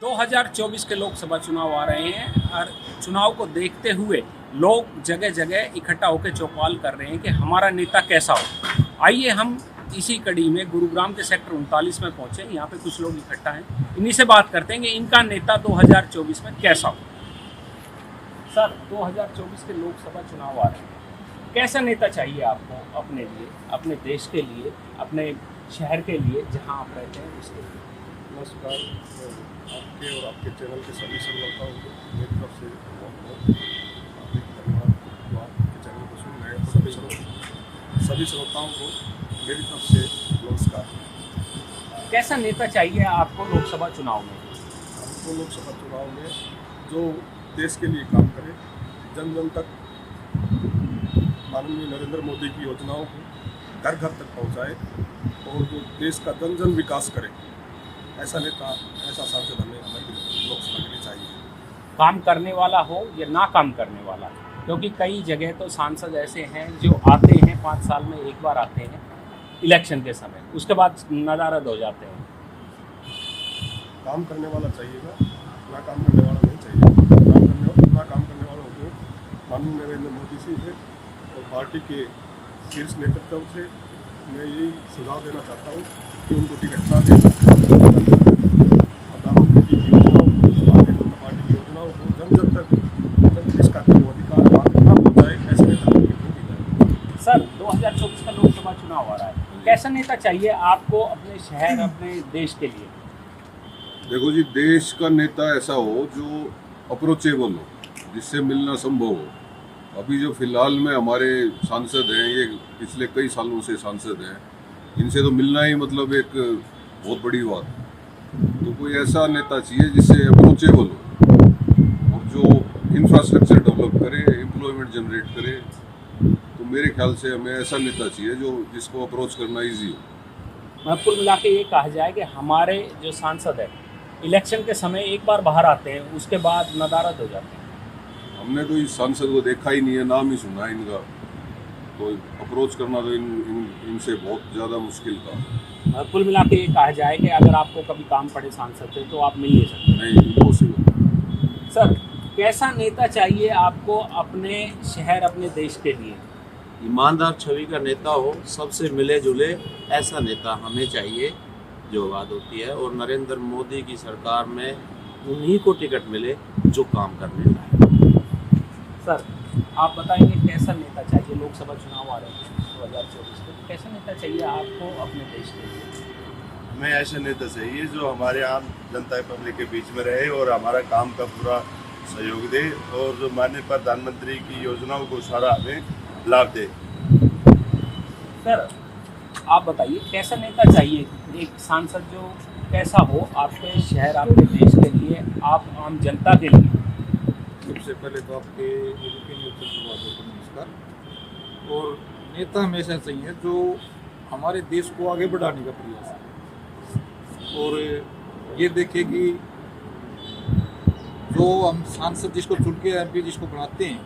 2024 के लोकसभा चुनाव आ रहे हैं और चुनाव को देखते हुए लोग जगह जगह इकट्ठा होकर चौपाल कर रहे हैं कि हमारा नेता कैसा हो। आइए हम इसी कड़ी में गुरुग्राम के सेक्टर 39 में पहुंचे। यहाँ पे कुछ लोग इकट्ठा हैं, इन्हीं से बात करते हैं कि इनका नेता 2024 में कैसा हो। सर, 2024 के लोकसभा चुनाव आ रहे हैं, कैसा नेता चाहिए आपको अपने लिए, अपने देश के लिए, अपने शहर के लिए जहाँ आप रहते हैं उसके लिए? नमस्कार, आपके और आपके चैनल के सभी श्रोताओं को मेरी तरफ से बहुत बहुत हार्दिक धन्यवाद। जो आपके चैनल को सुन रहे हैं सभी श्रोताओं को मेरी तरफ से नमस्कार। कैसा नेता चाहिए आपको लोकसभा चुनाव में? हमको लोकसभा चुनाव में जो देश के लिए काम करे, जन जन तक माननीय नरेंद्र मोदी की योजनाओं को घर घर तक पहुंचाए और जो देश का जन जन विकास करे, ऐसा नेता, ऐसा सांसद हमें हमारी लोकसभा के लिए चाहिए। काम करने वाला हो या ना काम करने वाला, क्योंकि कई जगह तो सांसद ऐसे हैं जो आते हैं 5 साल में एक बार आते हैं इलेक्शन के समय, उसके बाद नदारद हो जाते हैं। काम करने वाला चाहिएगा, ना काम करने वाला नहीं चाहिए। ना काम करने वालों को माननीय नरेंद्र मोदी जी से और पार्टी के शीर्ष नेतृत्व से मैं यही सुझाव देना चाहता हूँ कि उनको टिकट ना देना, प्रधानमंत्री की योजनाओं को, भारतीय जनता पार्टी की योजनाओं को जन जन तक इसका अधिकार ना पहुँचाए, ऐसे नेता को टिकट दी जाए। सर, 2024 का लोकसभा चुनाव आ रहा है, कैसा नेता चाहिए आपको अपने शहर, अपने देश के लिए? देखो जी, देश का नेता ऐसा हो जो अप्रोचेबल हो, जिससे मिलना संभव हो। अभी जो फिलहाल में हमारे सांसद हैं, ये पिछले कई सालों से सांसद हैं, इनसे तो मिलना ही मतलब एक बहुत बड़ी बात। तो कोई ऐसा नेता चाहिए जिससे अप्रोचेबल हो और जो इंफ्रास्ट्रक्चर डेवलप करे, एम्प्लॉयमेंट जनरेट करे। तो मेरे ख्याल से हमें ऐसा नेता चाहिए जो जिसको अप्रोच करना ईजी हो। कुल मिला के ये कहा जाए कि हमारे जो सांसद है इलेक्शन के समय एक बार बाहर आते हैं, उसके बाद नदारद हो जाते हैं। हमने तो इस सांसद को देखा ही नहीं है, नाम ही सुना है इनका, तो अप्रोच करना तो इनसे बहुत ज़्यादा मुश्किल था। कुल मिला के ये कहा जाए कि अगर आपको कभी काम पड़े सांसद से तो आप मिल नहीं सकते। नहीं, इम्पॉसिबल। सर, कैसा नेता चाहिए आपको अपने शहर, अपने देश के लिए? ईमानदार छवि का नेता हो, सबसे मिले जुले, ऐसा नेता हमें चाहिए जो बात होती है। और नरेंद्र मोदी की सरकार में उन्हीं को टिकट मिले जो काम करने लायक। सर, आप बताएंगे कैसा नेता चाहिए? लोकसभा चुनाव आ रहे हैं 2024 के, कैसा नेता चाहिए आपको अपने देश के लिए? हमें ऐसे नेता चाहिए जो हमारे आम जनता पब्लिक के बीच में रहे और हमारा काम का पूरा सहयोग दे और जो माननीय प्रधानमंत्री की योजनाओं को सारा हमें लाभ दे। सर, आप बताइए कैसा नेता चाहिए, एक सांसद जो कैसा हो आपके शहर, आपके देश के लिए, आप आम जनता के लिए? सबसे पहले तो आपके नमस्कार। और नेता हमेशा चाहिए जो हमारे देश को आगे बढ़ाने का प्रयास करे और ये देखे कि जो हम सांसद जिसको चुन के एमपी जिसको बनाते हैं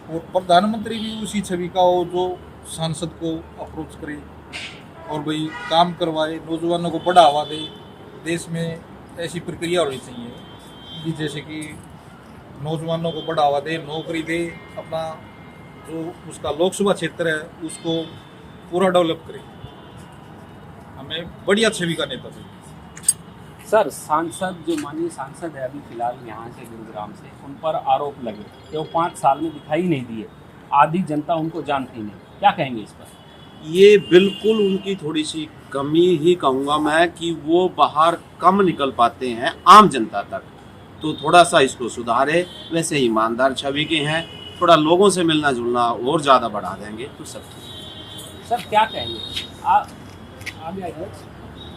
और प्रधानमंत्री भी उसी छवि का हो जो सांसद को अप्रोच करे और भाई काम करवाए, नौजवानों को बढ़ावा दे। देश में ऐसी प्रक्रिया होनी चाहिए कि जैसे कि नौजवानों को बढ़ावा दे, नौकरी दे, अपना जो उसका लोकसभा क्षेत्र है उसको पूरा डेवलप करे। हमें बढ़िया छवि का नेता चाहिए। सर, सांसद जो माननीय सांसद है अभी फिलहाल यहाँ से गुरुग्राम से, उन पर आरोप लगे कि वो 5 साल में दिखाई नहीं दिए, आधी जनता उनको जानती नहीं, क्या कहेंगे इस पर? ये बिल्कुल उनकी थोड़ी सी कमी ही कहूँगा मैं कि वो बाहर कम निकल पाते हैं आम जनता तक, तो थोड़ा सा इसको सुधारे। वैसे ईमानदार छवि के हैं, थोड़ा लोगों से मिलना जुलना और ज़्यादा बढ़ा देंगे तो सब ठीक। सर, क्या कहेंगे आप आगे आइए,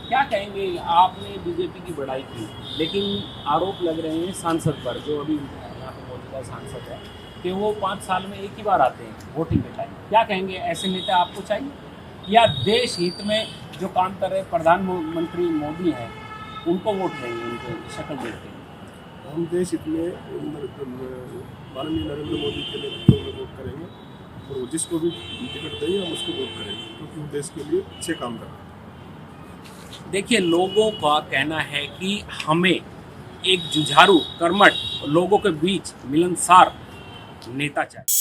क्या कहेंगे? आपने बीजेपी की बड़ाई की, लेकिन आरोप लग रहे हैं सांसद पर, जो अभी यहाँ पे मौजूदा सांसद है, कि वो 5 साल में एक ही बार आते हैं वोटिंग के टाइम। क्या कहेंगे, ऐसे नेता आपको चाहिए या देश हित में जो काम कर रहे प्रधानमंत्री मोदी हैं उनको वोट देंगे, उनको शक्ल देखते हैं? हम देश हित में माननीय नरेंद्र मोदी के नेतृत्व में वोट करेंगे और वो जिसको भी टिकट देंगे हम उसको वोट करेंगे, क्योंकि वो देश के लिए अच्छे काम कर रहे हैं। देखिए, लोगों का कहना है कि हमें एक जुझारू, कर्मठ, लोगों के बीच मिलनसार नेता चाहिए।